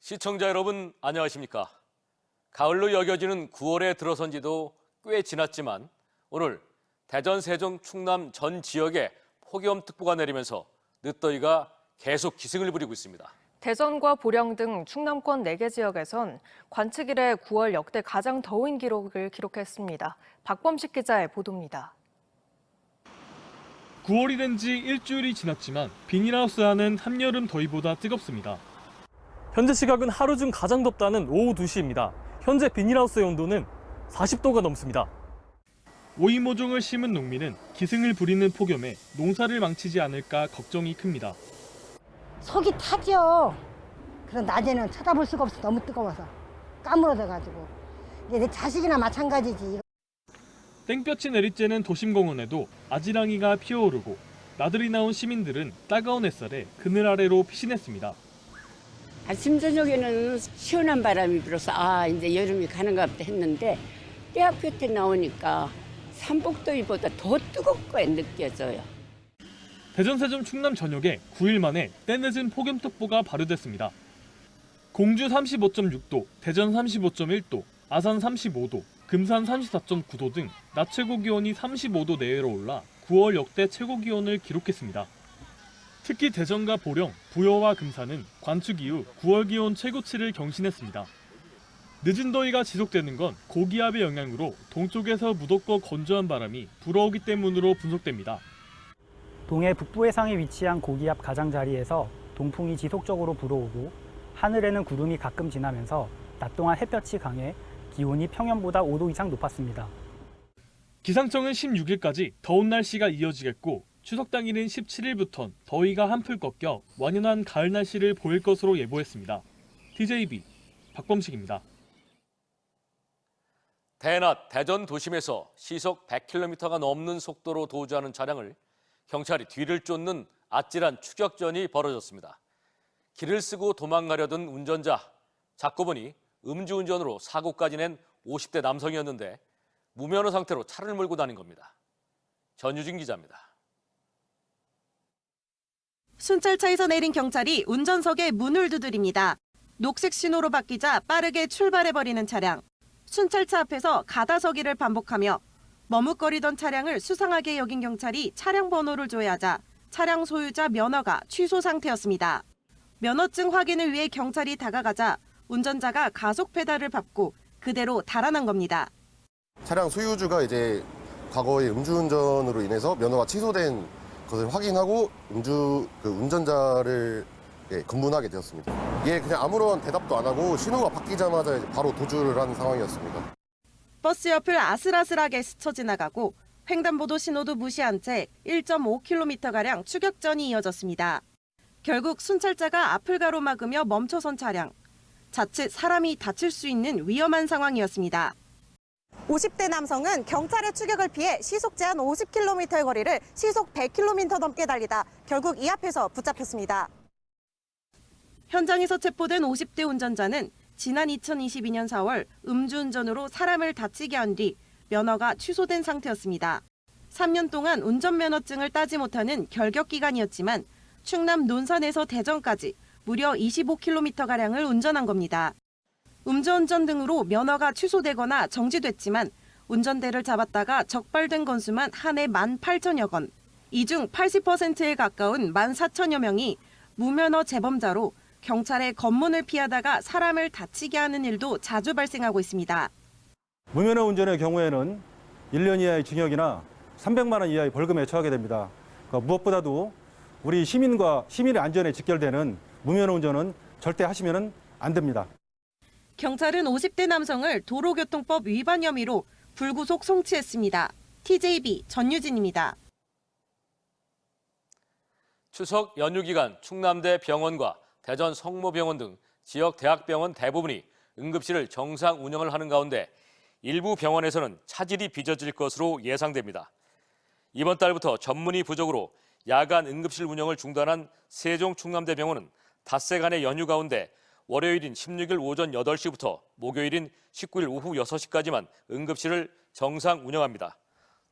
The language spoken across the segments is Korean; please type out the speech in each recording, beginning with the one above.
시청자 여러분 안녕하십니까? 가을로 여겨지는 9월에 들어선 지도 꽤 지났지만 오늘 대전, 세종, 충남 전 지역에 폭염특보가 내리면서 늦더위가 계속 기승을 부리고 있습니다. 대전과 보령 등 충남권 4개 지역에선 관측 이래 9월 역대 가장 더운 기록을 기록했습니다. 박범식 기자의 보도입니다. 9월이 된 지 일주일이 지났지만 비닐하우스 안은 한여름 더위보다 뜨겁습니다. 현재 시각은 하루 중 가장 덥다는 오후 2시입니다. 현재 비닐하우스의 온도는 40도가 넘습니다. 오이 모종을 심은 농민은 기승을 부리는 폭염에 농사를 망치지 않을까 걱정이 큽니다. 속이 타죠. 그런 낮에는 쳐다볼 수가 없어. 너무 뜨거워서 까무러져가지고. 이게 내 자식이나 마찬가지지. 땡볕이 내리쬐는 도심공원에도 아지랑이가 피어오르고 나들이 나온 시민들은 따가운 햇살에 그늘 아래로 피신했습니다. 아침 저녁에는 시원한 바람이 불어서 이제 여름이 가는가 보다 했는데 떼학볕에 나오니까 삼복더위보다 더 뜨겁게 느껴져요. 대전, 세종, 충남 전역에 9일 만에 때늦은 폭염특보가 발효됐습니다. 공주 35.6도, 대전 35.1도, 아산 35도, 금산 34.9도 등 낮 최고 기온이 35도 내외로 올라 9월 역대 최고 기온을 기록했습니다. 특히 대전과 보령, 부여와 금산은 관측 이후 9월 기온 최고치를 경신했습니다. 늦은 더위가 지속되는 건 고기압의 영향으로 동쪽에서 무덥고 건조한 바람이 불어오기 때문으로 분석됩니다. 동해 북부 해상에 위치한 고기압 가장자리에서 동풍이 지속적으로 불어오고 하늘에는 구름이 가끔 지나면서 낮 동안 햇볕이 강해 기온이 평년보다 5도 이상 높았습니다. 기상청은 16일까지 더운 날씨가 이어지겠고 추석 당일인 17일부턴 더위가 한풀 꺾여 완연한 가을 날씨를 보일 것으로 예보했습니다. TJB 박범식입니다. 대낮 대전 도심에서 시속 100km가 넘는 속도로 도주하는 차량을 경찰이 뒤를 쫓는 아찔한 추격전이 벌어졌습니다. 길을 쓰고 도망가려던 운전자, 잡고 보니 음주운전으로 사고까지 낸 50대 남성이었는데 무면허 상태로 차를 몰고 다닌 겁니다. 전유진 기자입니다. 순찰차에서 내린 경찰이 운전석에 문을 두드립니다. 녹색 신호로 바뀌자 빠르게 출발해버리는 차량. 순찰차 앞에서 가다서기를 반복하며 머뭇거리던 차량을 수상하게 여긴 경찰이 차량 번호를 조회하자 차량 소유자 면허가 취소 상태였습니다. 면허증 확인을 위해 경찰이 다가가자 운전자가 가속 페달을 밟고 그대로 달아난 겁니다. 차량 소유주가 이제 과거에 음주운전으로 인해서 면허가 취소된 것을 확인하고 운전자를 검문하게 되었습니다. 이게 그냥 아무런 대답도 안 하고 신호가 바뀌자마자 이제 바로 도주를 한 상황이었습니다. 버스 옆을 아슬아슬하게 스쳐 지나가고 횡단보도 신호도 무시한 채 1.5km가량 추격전이 이어졌습니다. 결국 순찰자가 앞을 가로막으며 멈춰선 차량. 자칫 사람이 다칠 수 있는 위험한 상황이었습니다. 50대 남성은 경찰의 추격을 피해 시속 제한 50km의 거리를 시속 100km 넘게 달리다 결국 이 앞에서 붙잡혔습니다. 현장에서 체포된 50대 운전자는 지난 2022년 4월 음주운전으로 사람을 다치게 한 뒤 면허가 취소된 상태였습니다. 3년 동안 운전면허증을 따지 못하는 결격 기간이었지만 충남 논산에서 대전까지 무려 25km가량을 운전한 겁니다. 음주운전 등으로 면허가 취소되거나 정지됐지만 운전대를 잡았다가 적발된 건수만 한 해 18,000여 건. 이 중 80%에 가까운 14,000여 명이 무면허 재범자로 경찰의 검문을 피하다가 사람을 다치게 하는 일도 자주 발생하고 있습니다. 무면허 운전의 경우에는 1년 이하의 징역이나 300만 원 이하의 벌금에 처하게 됩니다. 그러니까 무엇보다도 우리 시민의 안전에 직결되는 무면허 운전은 절대 하시면 안 됩니다. 경찰은 50대 남성을 도로교통법 위반 혐의로 불구속 송치했습니다. TJB 전유진입니다. 추석 연휴 기간 충남대 병원과 대전 성모병원 등 지역 대학병원 대부분이 응급실을 정상 운영을 하는 가운데 일부 병원에서는 차질이 빚어질 것으로 예상됩니다. 이번 달부터 전문의 부족으로 야간 응급실 운영을 중단한 세종 충남대병원은 닷새간의 연휴 가운데 월요일인 16일 오전 8시부터 목요일인 19일 오후 6시까지만 응급실을 정상 운영합니다.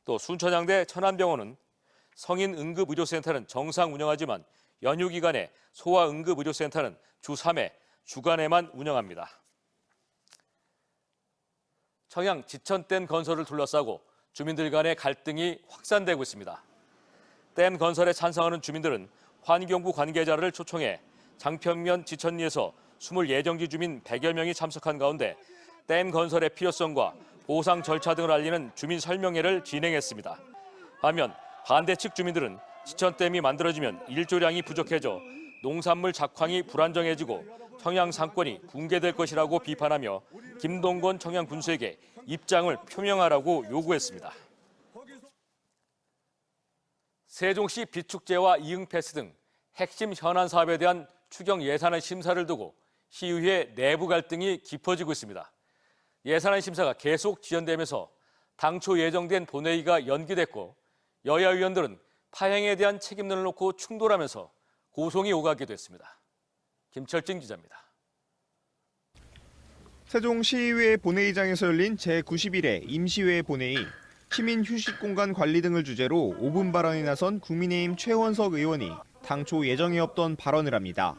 또 순천향대 천안병원은 성인 응급의료센터는 정상 운영하지만 연휴 기간에 소아응급의료센터는 주 3회, 주간에만 운영합니다. 청양 지천댐 건설을 둘러싸고 주민들 간의 갈등이 확산되고 있습니다. 댐 건설에 찬성하는 주민들은 환경부 관계자를 초청해 장평면 지천리에서 20예정지 주민 100여 명이 참석한 가운데 댐 건설의 필요성과 보상 절차 등을 알리는 주민 설명회를 진행했습니다. 반면 반대 측 주민들은 지천댐이 만들어지면 일조량이 부족해져 농산물 작황이 불안정해지고 청양 상권이 붕괴될 것이라고 비판하며 김동건 청양군수에게 입장을 표명하라고 요구했습니다. 세종시 비축제와 이응패스 등 핵심 현안 사업에 대한 추경 예산안 심사를 두고 시의회 내부 갈등이 깊어지고 있습니다. 예산안 심사가 계속 지연되면서 당초 예정된 본회의가 연기됐고 여야 의원들은 파행에 대한 책임론을 놓고 충돌하면서 고성이 오가기도 했습니다. 김철진 기자입니다. 세종시의회 본회의장에서 열린 제91회 임시회 본회의, 시민 휴식 공간 관리 등을 주제로 5분 발언에 나선 국민의힘 최원석 의원이 당초 예정에 없던 발언을 합니다.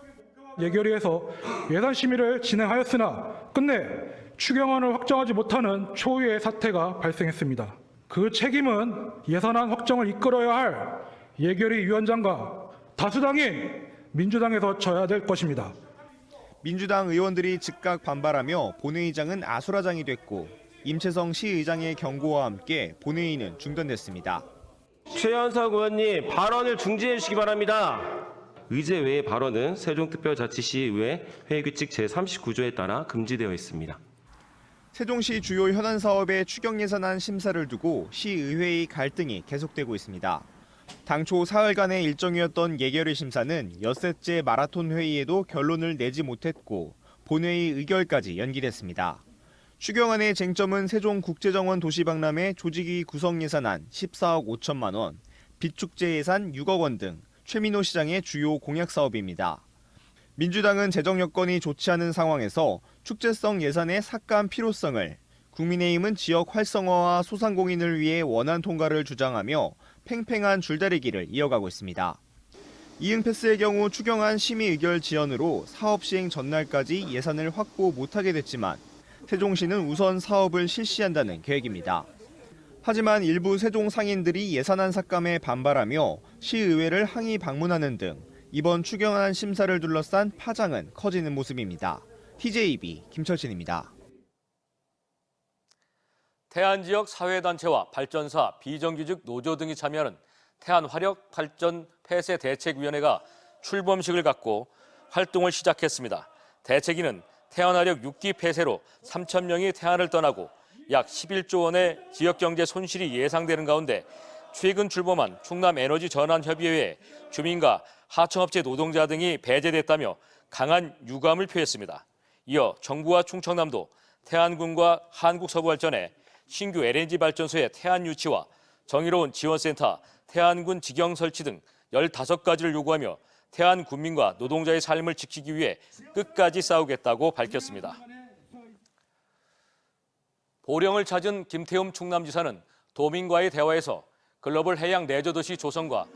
예결위에서 예산 심의를 진행하였으나 끝내 추경안을 확정하지 못하는 초유의 사태가 발생했습니다. 그 책임은 예산안 확정을 이끌어야 할 예결위 위원장과 다수당인 민주당에서 져야 될 것입니다. 민주당 의원들이 즉각 반발하며 본회의장은 아수라장이 됐고 임채성 시의장의 경고와 함께 본회의는 중단됐습니다. 최현석 의원님 발언을 중지해 주시기 바랍니다. 의제 외의 발언은 세종특별자치시의회 회의규칙 제39조에 따라 금지되어 있습니다. 세종시 주요 현안 사업의 추경 예산안 심사를 두고 시의회의 갈등이 계속되고 있습니다. 당초 사흘간의 일정이었던 예결위 심사는 엿새째 마라톤 회의에도 결론을 내지 못했고 본회의 의결까지 연기됐습니다. 추경안의 쟁점은 세종국제정원 도시박람회 조직위 구성 예산안 14억 5천만 원, 비축제 예산 6억 원 등 최민호 시장의 주요 공약 사업입니다. 민주당은 재정 여건이 좋지 않은 상황에서 축제성 예산의 삭감 필요성을, 국민의힘은 지역 활성화와 소상공인을 위해 원안 통과를 주장하며 팽팽한 줄다리기를 이어가고 있습니다. 이응패스의 경우 추경안 심의 의결 지연으로 사업 시행 전날까지 예산을 확보 못하게 됐지만 세종시는 우선 사업을 실시한다는 계획입니다. 하지만 일부 세종 상인들이 예산안 삭감에 반발하며 시의회를 항의 방문하는 등 이번 추경안 심사를 둘러싼 파장은 커지는 모습입니다. TJB 김철진입니다. 태안 지역 사회단체와 발전사, 비정규직 노조 등이 참여하는 태안화력발전 폐쇄대책위원회가 출범식을 갖고 활동을 시작했습니다. 대책위는 태안화력 6기 폐쇄로 3천 명이 태안을 떠나고 약 11조 원의 지역경제 손실이 예상되는 가운데 최근 출범한 충남에너지전환협의회에 주민과 하청업체 노동자 등이 배제됐다며 강한 유감을 표했습니다. 이어 정부와 충청남도, 태안군과 한국서부발전에 신규 LNG 발전소의 태안 유치와 정의로운 지원센터, 태안군 직영 설치 등 15가지를 요구하며 태안 군민과 노동자의 삶을 지키기 위해 끝까지 싸우겠다고 밝혔습니다. 보령을 찾은 김태흠 충남지사는 도민과의 대화에서 글로벌 해양 레저도시 조성과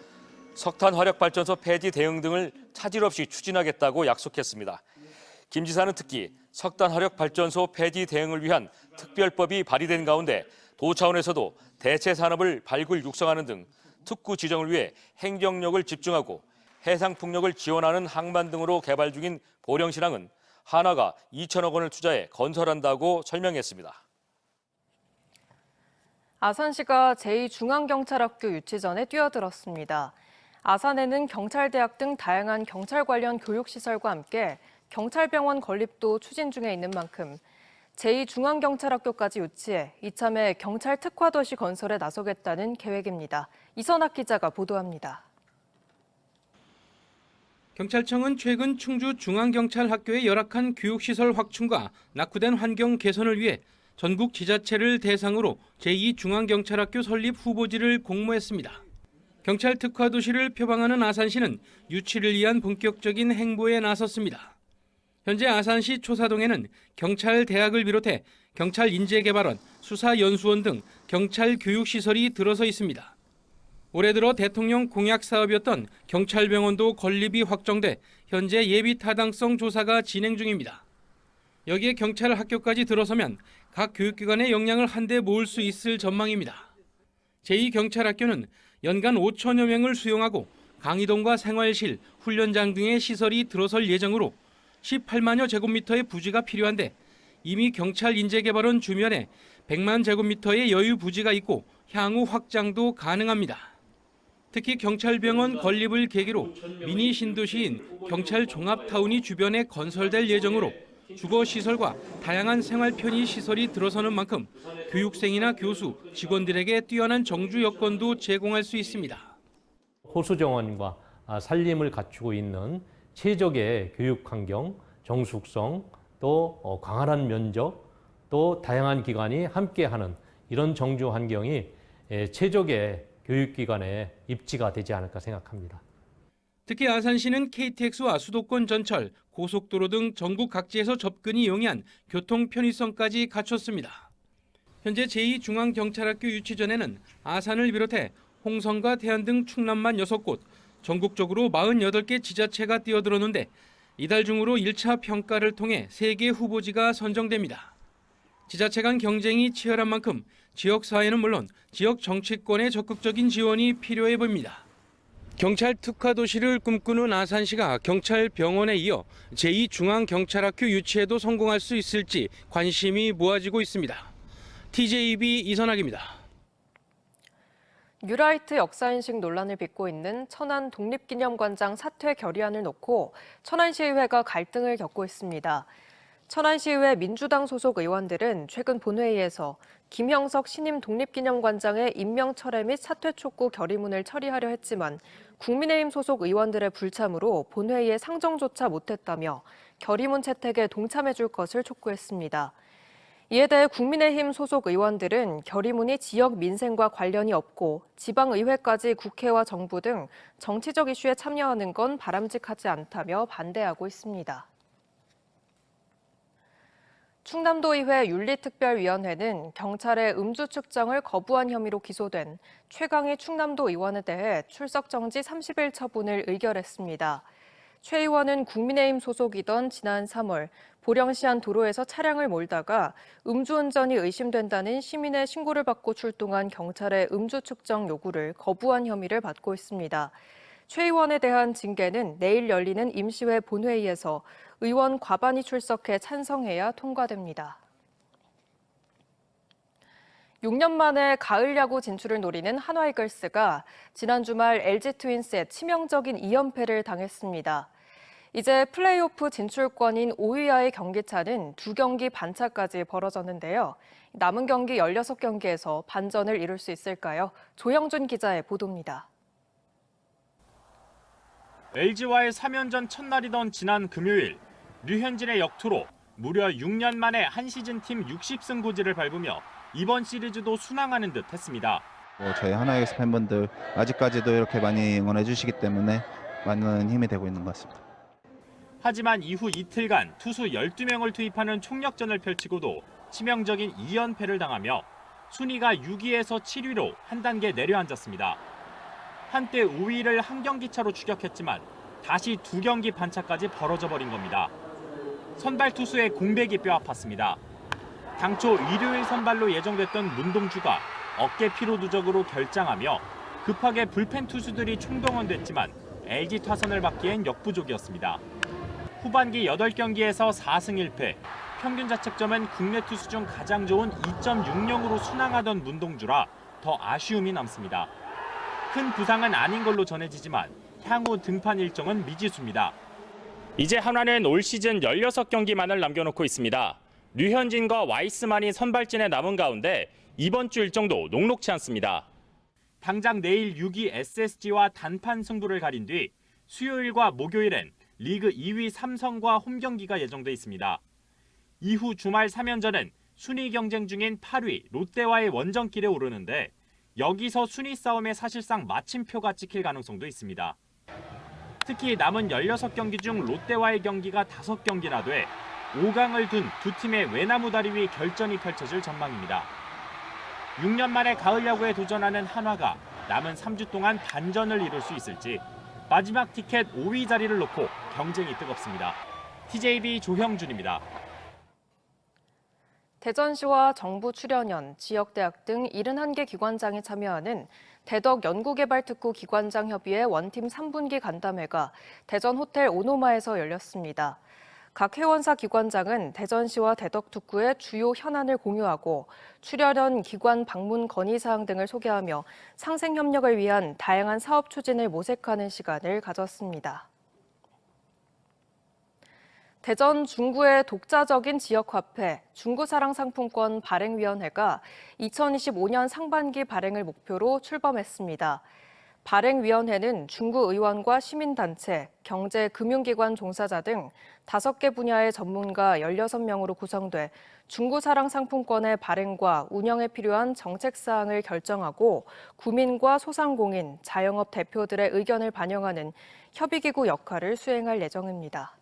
석탄 화력발전소 폐지 대응 등을 차질 없이 추진하겠다고 약속했습니다. 김 지사는 특히 석탄 화력발전소 폐지 대응을 위한 특별법이 발의된 가운데 도 차원에서도 대체 산업을 발굴 육성하는 등 특구 지정을 위해 행정력을 집중하고 해상풍력을 지원하는 항만 등으로 개발 중인 보령시랑은 하나가 2천억 원을 투자해 건설한다고 설명했습니다. 아산시가 제2중앙경찰학교 유치전에 뛰어들었습니다. 아산에는 경찰대학 등 다양한 경찰 관련 교육시설과 함께 경찰병원 건립도 추진 중에 있는 만큼 제2중앙경찰학교까지 유치해 이참에 경찰 특화도시 건설에 나서겠다는 계획입니다. 이선학 기자가 보도합니다. 경찰청은 최근 충주 중앙경찰학교의 열악한 교육시설 확충과 낙후된 환경 개선을 위해 전국 지자체를 대상으로 제2중앙경찰학교 설립 후보지를 공모했습니다. 경찰 특화 도시를 표방하는 아산시는 유치를 위한 본격적인 행보에 나섰습니다. 현재 아산시 초사동에는 경찰대학을 비롯해 경찰인재개발원, 수사연수원 등 경찰 교육시설이 들어서 있습니다. 올해 들어 대통령 공약 사업이었던 경찰병원도 건립이 확정돼 현재 예비 타당성 조사가 진행 중입니다. 여기에 경찰 학교까지 들어서면 각 교육기관의 역량을 한데 모을 수 있을 전망입니다. 제2경찰학교는 연간 5천여 명을 수용하고 강의동과 생활실, 훈련장 등의 시설이 들어설 예정으로 18만여 제곱미터의 부지가 필요한데 이미 경찰 인재개발원 주변에 100만 제곱미터의 여유 부지가 있고 향후 확장도 가능합니다. 특히 경찰병원 건립을 계기로 미니 신도시인 경찰 종합타운이 주변에 건설될 예정으로 주거시설과 다양한 생활 편의 시설이 들어서는 만큼 교육생이나 교수, 직원들에게 뛰어난 정주 여건도 제공할 수 있습니다. 호수 정원과 산림을 갖추고 있는 최적의 교육 환경, 정숙성, 또 광활한 면적, 또 다양한 기관이 함께하는 이런 정주 환경이 최적의 교육기관의 입지가 되지 않을까 생각합니다. 특히 아산시는 KTX와 수도권 전철, 고속도로 등 전국 각지에서 접근이 용이한 교통 편의성까지 갖췄습니다. 현재 제2중앙경찰학교 유치 전에는 아산을 비롯해 홍성과 대안 등 충남만 6곳, 전국적으로 48개 지자체가 뛰어들었는데 이달 중으로 1차 평가를 통해 3개 후보지가 선정됩니다. 지자체 간 경쟁이 치열한 만큼 지역사회는 물론 지역 정치권의 적극적인 지원이 필요해 보입니다. 경찰 특화도시를 꿈꾸는 아산시가 경찰병원에 이어 제2중앙경찰학교 유치에도 성공할 수 있을지 관심이 모아지고 있습니다. TJB 이선학입니다. 뉴라이트 역사인식 논란을 빚고 있는 천안 독립기념관장 사퇴 결의안을 놓고 천안시의회가 갈등을 겪고 있습니다. 천안시의회 민주당 소속 의원들은 최근 본회의에서 김형석 신임 독립기념관장의 임명 철회 및 사퇴 촉구 결의문을 처리하려 했지만 국민의힘 소속 의원들의 불참으로 본회의에 상정조차 못했다며 결의문 채택에 동참해 줄 것을 촉구했습니다. 이에 대해 국민의힘 소속 의원들은 결의문이 지역 민생과 관련이 없고 지방의회까지 국회와 정부 등 정치적 이슈에 참여하는 건 바람직하지 않다며 반대하고 있습니다. 충남도의회 윤리특별위원회는 경찰의 음주 측정을 거부한 혐의로 기소된 최강희 충남도 의원에 대해 출석 정지 30일 처분을 의결했습니다. 최 의원은 국민의힘 소속이던 지난 3월 보령시 한 도로에서 차량을 몰다가 음주운전이 의심된다는 시민의 신고를 받고 출동한 경찰의 음주 측정 요구를 거부한 혐의를 받고 있습니다. 최 의원에 대한 징계는 내일 열리는 임시회 본회의에서 의원 과반이 출석해 찬성해야 통과됩니다. 6년 만에 가을 야구 진출을 노리는 한화이글스가 지난 주말 LG 트윈스에 치명적인 2연패를 당했습니다. 이제 플레이오프 진출권인 5위와의 경기차는 2경기 반차까지 벌어졌는데요. 남은 경기 16경기에서 반전을 이룰 수 있을까요? 조영준 기자의 보도입니다. LG와의 3연전 첫날이던 지난 금요일, 류현진의 역투로 무려 6년 만에 한 시즌 팀 60승 고지를 밟으며 이번 시리즈도 순항하는 듯 했습니다. 저희 하나이글스 팬분들 아직까지도 이렇게 많이 응원해 주시기 때문에 많은 힘이 되고 있는 것 같습니다. 하지만 이후 이틀간 투수 12명을 투입하는 총력전을 펼치고도 치명적인 2연패를 당하며 순위가 6위에서 7위로 한 단계 내려앉았습니다. 한때 5위를 한 경기 차로 추격했지만 다시 2경기 반차까지 벌어져 버린 겁니다. 선발 투수의 공백이 뼈아팠습니다. 당초 일요일 선발로 예정됐던 문동주가 어깨 피로 누적으로 결장하며 급하게 불펜 투수들이 총동원됐지만 LG 타선을 막기엔 역부족이었습니다. 후반기 8경기에서 4승 1패, 평균 자책점은 국내 투수 중 가장 좋은 2.60으로 순항하던 문동주라 더 아쉬움이 남습니다. 큰 부상은 아닌 걸로 전해지지만 향후 등판 일정은 미지수입니다. 이제 한화는 올 시즌 16경기만을 남겨놓고 있습니다. 류현진과 와이스만이 선발진에 남은 가운데 이번 주 일정도 녹록치 않습니다. 당장 내일 6위 SSG와 단판 승부를 가린 뒤 수요일과 목요일엔 리그 2위 삼성과 홈경기가 예정돼 있습니다. 이후 주말 3연전은 순위 경쟁 중인 8위 롯데와의 원정길에 오르는데 여기서 순위 싸움에 사실상 마침표가 찍힐 가능성도 있습니다. 특히 남은 16경기 중 롯데와의 경기가 5경기나 돼 5강을 둔 두 팀의 외나무다리 위 결전이 펼쳐질 전망입니다. 6년 만에 가을 야구에 도전하는 한화가 남은 3주 동안 반전을 이룰 수 있을지 마지막 티켓 5위 자리를 놓고 경쟁이 뜨겁습니다. TJB 조형준입니다. 대전시와 정부 출연연, 지역대학 등 71개 기관장이 참여하는 대덕 연구개발특구 기관장 협의회 원팀 3분기 간담회가 대전 호텔 오노마에서 열렸습니다. 각 회원사 기관장은 대전시와 대덕특구의 주요 현안을 공유하고 출연연 기관 방문 건의사항 등을 소개하며 상생 협력을 위한 다양한 사업 추진을 모색하는 시간을 가졌습니다. 대전 중구의 독자적인 지역화폐 중구사랑상품권 발행위원회가 2025년 상반기 발행을 목표로 출범했습니다. 발행위원회는 중구의원과 시민단체, 경제, 금융기관 종사자 등 5개 분야의 전문가 16명으로 구성돼 중구사랑상품권의 발행과 운영에 필요한 정책사항을 결정하고 구민과 소상공인, 자영업 대표들의 의견을 반영하는 협의기구 역할을 수행할 예정입니다.